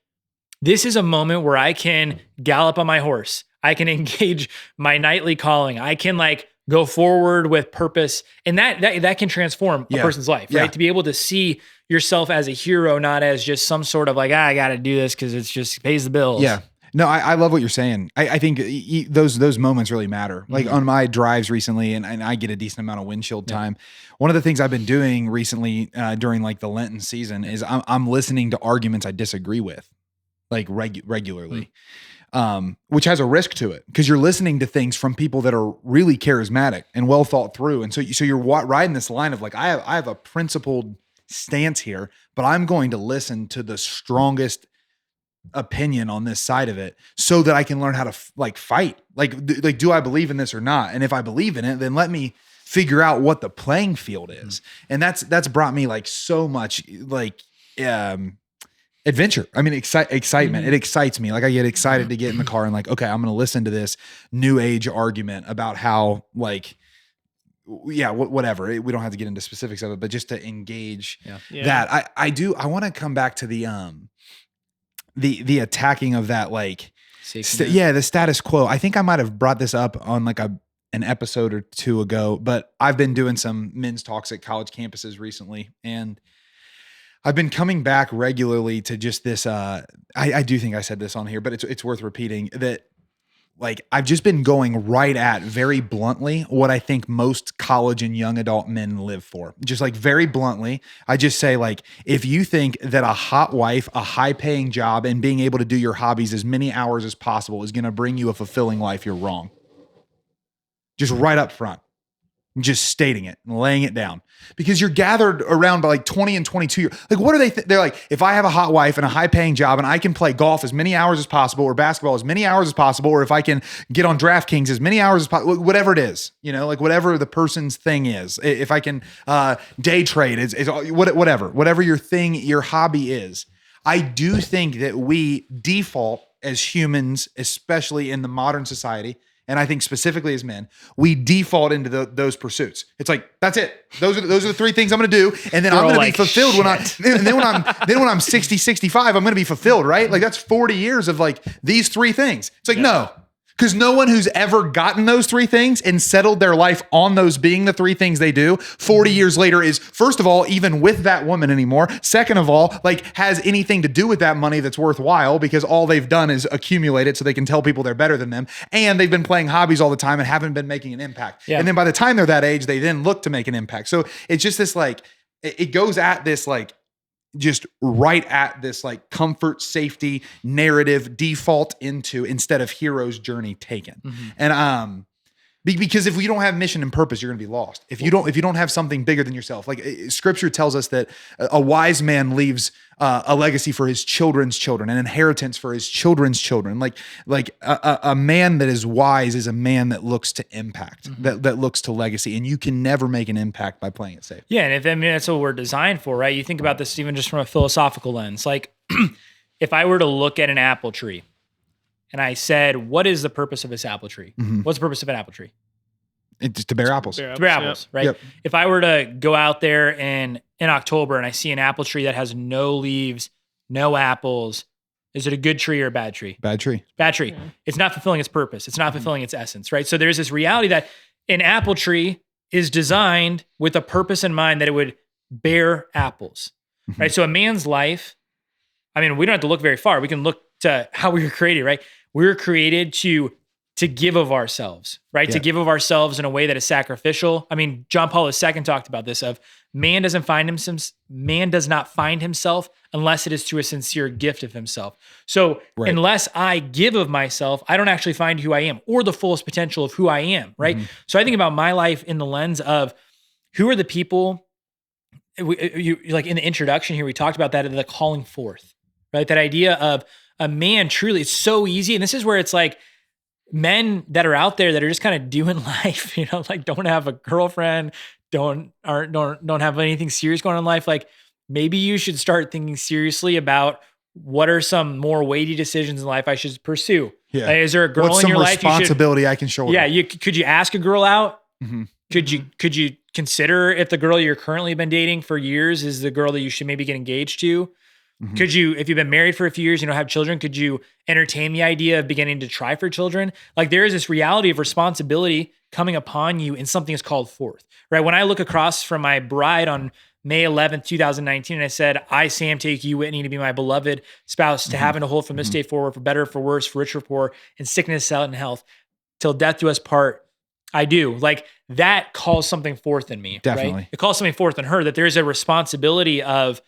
this is a moment where I can gallop on my horse. I can engage my nightly calling. I can like go forward with purpose. And that can transform a person's life, right? To be able to see yourself as a hero, not as just some sort of like, I got to do this because it's just pays the bills. Yeah. No, I love what you're saying. I think those moments really matter. Like on my drives recently, and I get a decent amount of windshield time. One of the things I've been doing recently during like the Lenten season is I'm listening to arguments I disagree with, like regularly, which has a risk to it because you're listening to things from people that are really charismatic and well thought through. And so you're riding this line of like, I have a principled stance here, but I'm going to listen to the strongest opinion on this side of it so that I can learn how to fight. Like, do I believe in this or not? And if I believe in it, then let me figure out what the playing field is. And that's brought me like so much like, adventure. I mean, excitement. It excites me. Like, I get excited to get in the car and like, okay, I'm going to listen to this new age argument about how like, whatever. We don't have to get into specifics of it, but just to engage that. I want to come back to the attacking of that, like, the status quo. I think I might've brought this up on like an episode or two ago, but I've been doing some men's talks at college campuses recently. And I've been coming back regularly to just this, I do think I said this on here, but it's worth repeating that, like, I've just been going right at very bluntly what I think most college and young adult men live for. Just like very bluntly, I just say like, if you think that a hot wife, a high paying job, and being able to do your hobbies as many hours as possible is going to bring you a fulfilling life, you're wrong. Just right up front. Just stating it and laying it down because you're gathered around by like 20 and 22 years. Like, what are they? They're like, if I have a hot wife and a high paying job and I can play golf as many hours as possible or basketball as many hours as possible, or if I can get on DraftKings as many hours as possible, whatever it is, like whatever the person's thing is, if I can day trade is whatever your thing, your hobby is. I do think that we default as humans, especially in the modern society, and I think specifically as men, we default into those pursuits. It's like, that's it. Those are the three things I'm going to do. And then I'm going to be fulfilled when I'm 60, 65, I'm going to be fulfilled, right? Like, that's 40 years of like these three things. It's like, no, because no one who's ever gotten those three things and settled their life on those being the three things they do 40 years later is, first of all, even with that woman anymore. Second of all, like, has anything to do with that money that's worthwhile because all they've done is accumulate it so they can tell people they're better than them. And they've been playing hobbies all the time and haven't been making an impact. Yeah. And then by the time they're that age, they then look to make an impact. So it's just this, like, it goes at this, like, just right at this like comfort, safety narrative default into instead of hero's journey taken. And Because if you don't have mission and purpose, you're going to be lost. If you don't have something bigger than yourself, like Scripture tells us that a wise man leaves a legacy for his children's children, an inheritance for his children's children. Like a man that is wise is a man that looks to impact, that looks to legacy, and you can never make an impact by playing it safe. Yeah, and that's what we're designed for, right? You think about this even just from a philosophical lens. Like, if I were to look at an apple tree, and I said, what is the purpose of this apple tree? What's the purpose of an apple tree? It's to bear apples. To bear apples, right? Yep. If I were to go out there in October and I see an apple tree that has no leaves, no apples, is it a good tree or a bad tree? Bad tree. Bad tree. Yeah. It's not fulfilling its purpose. It's not fulfilling its essence, right? So there's this reality that an apple tree is designed with a purpose in mind that it would bear apples, right? So a man's life, I mean, we don't have to look very far. We can look to how we were created, right? We were created to give of ourselves, right? Yeah. To give of ourselves in a way that is sacrificial. I mean, John Paul II talked about this of man does not find himself unless it is through a sincere gift of himself. So unless I give of myself, I don't actually find who I am or the fullest potential of who I am, right? So I think about my life in the lens of who are the people, you like in the introduction here, we talked about that, the calling forth, right? That idea of a man truly, it's so easy. And this is where it's like men that are out there that are just kind of doing life, like don't have a girlfriend, don't have anything serious going on in life. Like maybe you should start thinking seriously about what are some more weighty decisions in life I should pursue. Yeah. Like, is there a girl in your life? Responsibility I can shoulder. Yeah. Could you ask a girl out? Could you consider if the girl you're currently been dating for years is the girl that you should maybe get engaged to? Could you, if you've been married for a few years, have children, could you entertain the idea of beginning to try for children? Like there is this reality of responsibility coming upon you and something is called forth, right? When I look across from my bride on May 11th, 2019, and I said, I, Sam, take you, Whitney, to be my beloved spouse, to have and to hold from this day forward, for better, for worse, for richer, for poor, in sickness, health, and health, till death do us part. I do. Like that calls something forth in me. Definitely. Right? It calls something forth in her that there's a responsibility of,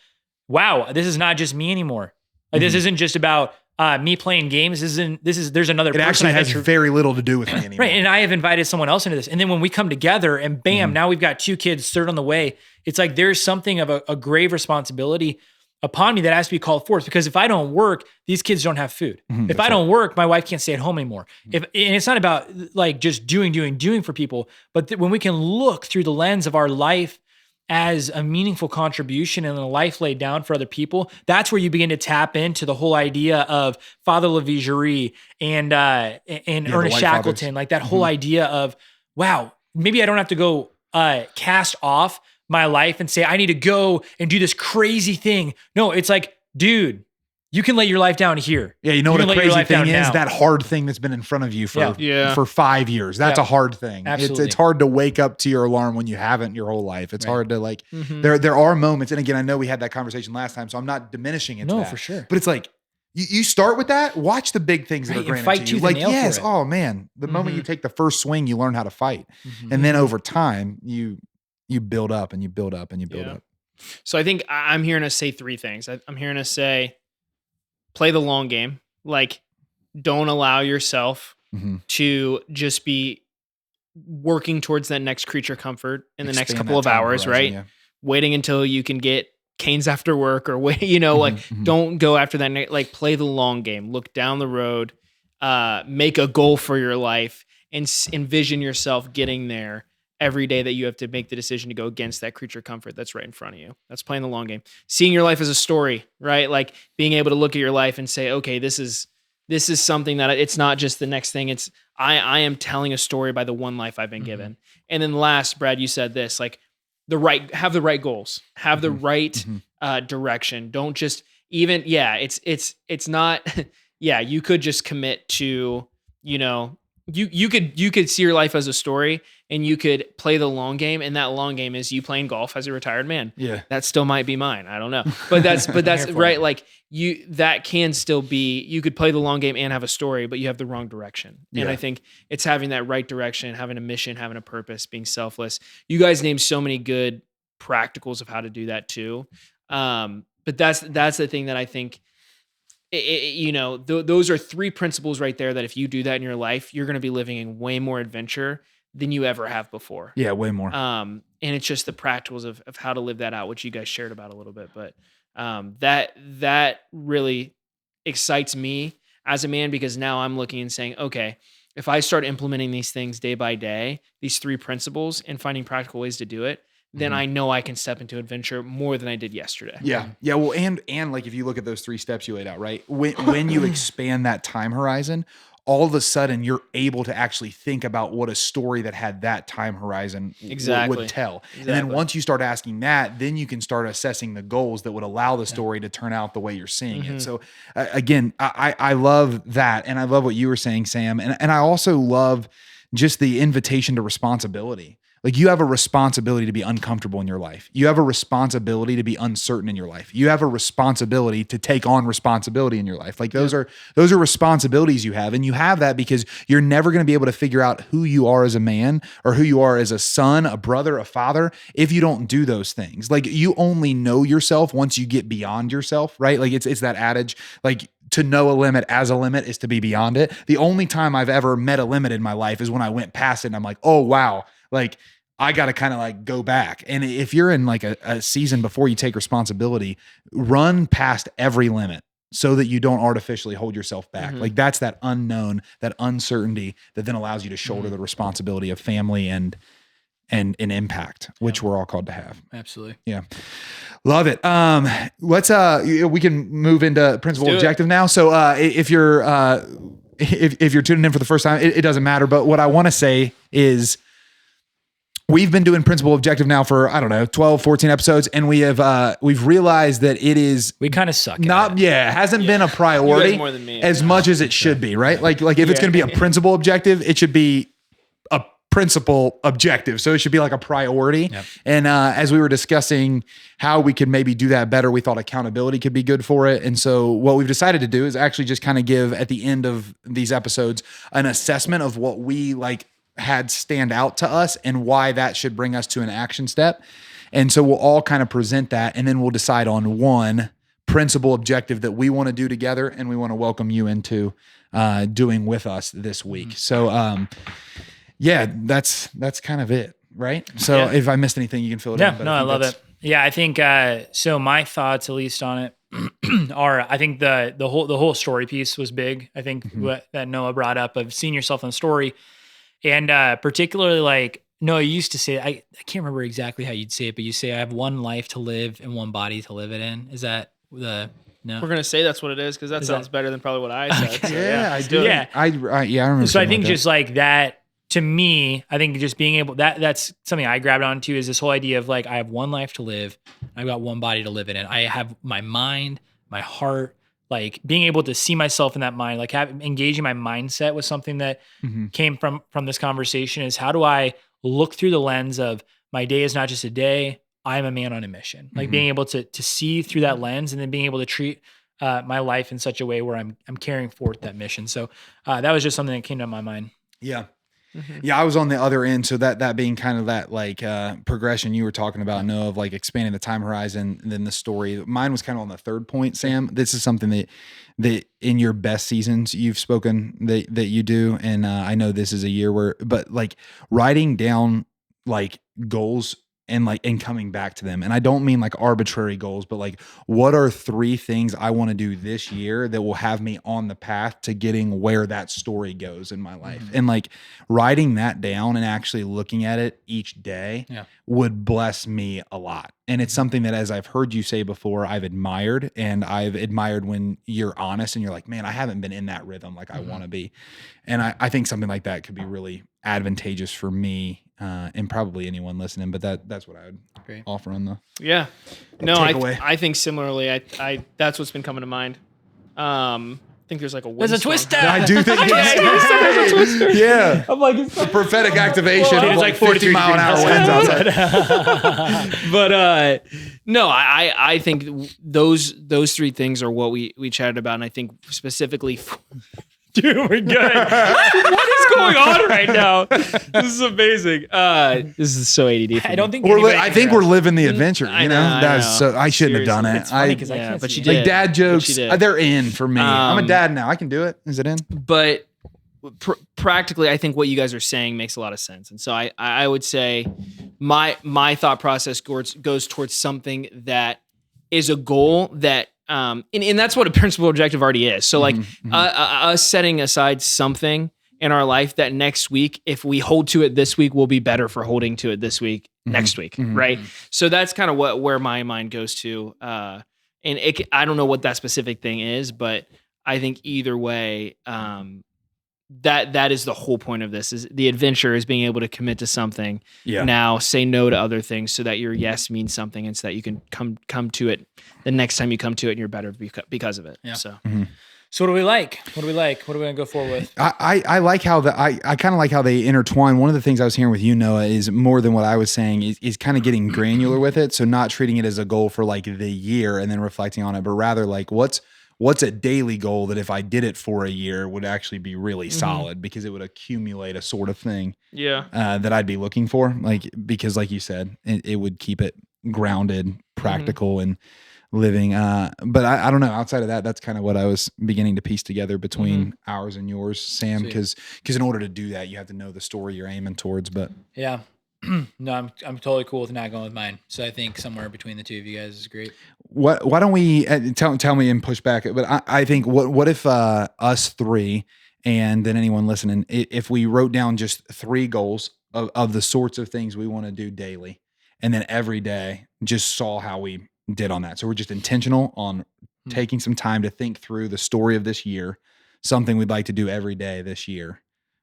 wow, this is not just me anymore. Like this isn't just about me playing games. There's another person. It actually has very little to do with me anymore. Right. And I have invited someone else into this. And then when we come together and bam, now we've got 2 kids, third on the way. It's like there's something of a grave responsibility upon me that has to be called forth, because if I don't work, these kids don't have food. If I don't work, my wife can't stay at home anymore. And it's not about like just doing for people, but when we can look through the lens of our life as a meaningful contribution and a life laid down for other people, that's where you begin to tap into the whole idea of Father Levigerie and Ernest Shackleton, like that whole idea of, wow, maybe I don't have to go cast off my life and say, I need to go and do this crazy thing. No, it's like, dude, you can lay your life down here. Yeah, you know what a crazy thing is? Now. That hard thing that's been in front of you for 5 years. That's a hard thing. Absolutely. It's hard to wake up to your alarm when you haven't your whole life. It's hard to like, there are moments, and again, I know we had that conversation last time, so I'm not diminishing it. No, for sure. But it's like, you start with that, watch the big things that are granted to you. Like, yes, oh man, the moment you take the first swing, you learn how to fight. And then over time, you build up and you build up and you build up. So I think I'm hearing us say 3 things. I'm hearing us say, play the long game. Like, don't allow yourself to just be working towards that next creature comfort in the next couple of hours, right? Yeah. Waiting until you can get canes after work or wait, don't go after that. Like, play the long game. Look down the road, make a goal for your life, and envision yourself getting there every day that you have to make the decision to go against that creature comfort that's right in front of you. That's playing the long game. Seeing your life as a story, right? Like being able to look at your life and say, okay, this is something that it's not just the next thing. It's I am telling a story by the one life I've been given. And then last, Brad, you said this, like have the right goals, have the right direction. Don't just even, it's not, you could just commit to, you could see your life as a story, and you could play the long game, and that long game is you playing golf as a retired man. Yeah. That still might be mine. I don't know. But that's right. Like that can still be, you could play the long game and have a story, but you have the wrong direction. Yeah. And I think it's having that right direction, having a mission, having a purpose, being selfless. You guys named so many good practicals of how to do that too. But that's the thing that I think, those are 3 principles right there that if you do that in your life, you're going to be living in way more adventure than you ever have before. Yeah, way more. And it's just the practicals of how to live that out, which you guys shared about a little bit. But that really excites me as a man, because now I'm looking and saying, okay, if I start implementing these things day by day, these 3 principles, and finding practical ways to do it, then I know I can step into adventure more than I did yesterday. Yeah. Yeah. Well, and like if you look at those 3 steps you laid out, right? When you expand that time horizon, all of a sudden you're able to actually think about what a story that had that time horizon would tell. And then once you start asking that, then you can start assessing the goals that would allow the story to turn out the way you're seeing it. So again, I love that. And I love what you were saying, Sam. And I also love just the invitation to responsibility. Like, you have a responsibility to be uncomfortable in your life. You have a responsibility to be uncertain in your life. You have a responsibility to take on responsibility in your life. Like, those are responsibilities you have. And you have that because you're never going to be able to figure out who you are as a man or who you are as a son, a brother, a father, if you don't do those things. Like, you only know yourself once you get beyond yourself, right? Like, it's that adage, like, to know a limit as a limit is to be beyond it. The only time I've ever met a limit in my life is when I went past it and I'm like, oh, wow. Like, I got to kind of like go back. And if you're in like a season before you take responsibility, run past every limit so that you don't artificially hold yourself back. Like, that's that unknown, that uncertainty that then allows you to shoulder the responsibility of family and impact, which we're all called to have. Absolutely. Yeah. Love it. Let's, we can move into principal objective now. So, if you're tuning in for the first time, it doesn't matter. But what I want to say is, we've been doing principal objective now for, I don't know, 12, 14 episodes. And we've realized that we kind of suck. It hasn't been a priority more than me. as much as it should be, right? Like if it's going to be a principal objective, it should be a principal objective. So it should be like a priority. Yep. And as we were discussing how we could maybe do that better, we thought accountability could be good for it. And so what we've decided to do is actually just kind of give at the end of these episodes an assessment of what we had stand out to us and why that should bring us to an action step. And so we'll all kind of present that, and then we'll decide on one principal objective that we want to do together and we want to welcome you into doing with us this week. So that's kind of it, right? So if I missed anything, you can fill it in. No, I love it. Yeah, I think so. My thoughts, at least on it, are I think the whole story piece was big. I think what that Noah brought up of seeing yourself in the story. And particularly, like, Noah, you used to say, I can't remember exactly how you'd say it, but you say, I have one life to live and one body to live it in. Is that no? We're going to say that's what it is, because that sounds better than probably what I said. Okay. So, I do. Yeah. I remember. So I think just like that, to me, I think just being able, that's something I grabbed onto, is this whole idea of like, I have one life to live. I've got one body to live in it. I have my mind, my heart, like being able to see myself in that mind, like engaging my mindset with something that came from this conversation is, how do I look through the lens of my day is not just a day, I'm a man on a mission. Like being able to see through that lens, and then being able to treat my life in such a way where I'm carrying forth that mission. So that was just something that came to my mind. Yeah. Yeah, I was on the other end. So that being kind of that like progression you were talking about, Noah, of like expanding the time horizon, and then the story. Mine was kind of on the third point, Sam. This is something that in your best seasons you've spoken that you do, and I know this is a year but like writing down like goals and coming back to them. And I don't mean like arbitrary goals, but like, what are 3 things I want to do this year that will have me on the path to getting where that story goes in my life? And like writing that down and actually looking at it each day would bless me a lot. And it's something that, as I've heard you say before, I've admired, and I've admired when you're honest and you're like, man, I haven't been in that rhythm like I want to be. And I think something like that could be really advantageous for me and probably anyone listening, but that's what I would offer on the takeaway. I think similarly. I that's what's been coming to mind. I think there's like a there's a twister. I do think there's a twister. Yeah, I'm like, it's a prophetic activation. It's like 50 mile an hour winds outside. But no, I think those 3 things are what we chatted about, and I think specifically. Dude, we're good. What is going on right now? This is amazing. This is so ADD. I don't think I think we're living the adventure. You know, I shouldn't have done it. It's funny because I can't but see you it. did. Like dad jokes, they're in for me. I'm a dad now. I can do it. Is it in? But practically, I think what you guys are saying makes a lot of sense. And so I would say my thought process goes towards something that is a goal that, and that's what a principal objective already is. So like us setting aside something in our life that next week, if we hold to it this week, we'll be better for holding to it this week, next week. Right. So that's kind of where my mind goes to. And I don't know what that specific thing is, but I think either way, that is the whole point of this. Is the adventure is being able to commit to something now, say no to other things, so that your yes means something, and so that you can come to it the next time you come to it, and you're better because of it. Yeah. So what do we like? What do we gonna go forward with? I like how I kind of like how they intertwine. One of the things I was hearing with you, Noah, is more than what I was saying is kind of getting granular with it. So not treating it as a goal for like the year and then reflecting on it, but rather like what's a daily goal that if I did it for a year would actually be really solid, because it would accumulate a sort of thing that I'd be looking for. Like, because like you said, it would keep it grounded, practical, and living. But I don't know, outside of that, that's kind of what I was beginning to piece together between ours and yours, Sam, because in order to do that, you have to know the story you're aiming towards. But yeah. No, I'm totally cool with not going with mine. So I think somewhere between the two of you guys is great. Why don't we tell me and push back? But I think what if us three, and then anyone listening, if we wrote down just 3 goals of the sorts of things we want to do daily, and then every day just saw how we did on that. So we're just intentional on taking some time to think through the story of this year, something we'd like to do every day this year,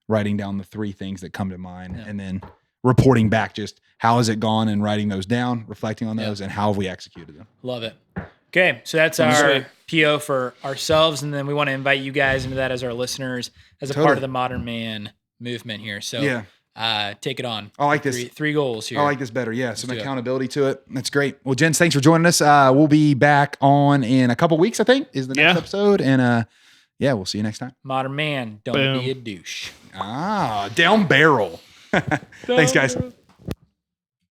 writing down the 3 things that come to mind, and then reporting back just how has it gone, and writing those down, reflecting on those, and how have we executed them. Love it. Okay, so that's our PO for ourselves, and then we want to invite you guys into that as our listeners, as a part of the Modern Man movement here. So take it on. I like this. 3 goals here. I like this better. Yeah, some accountability to it. That's great. Well, gents, thanks for joining us. We'll be back on in a couple weeks, I think, is the next episode. And we'll see you next time. Modern Man, don't be a douche. Down barrel. Thanks, guys.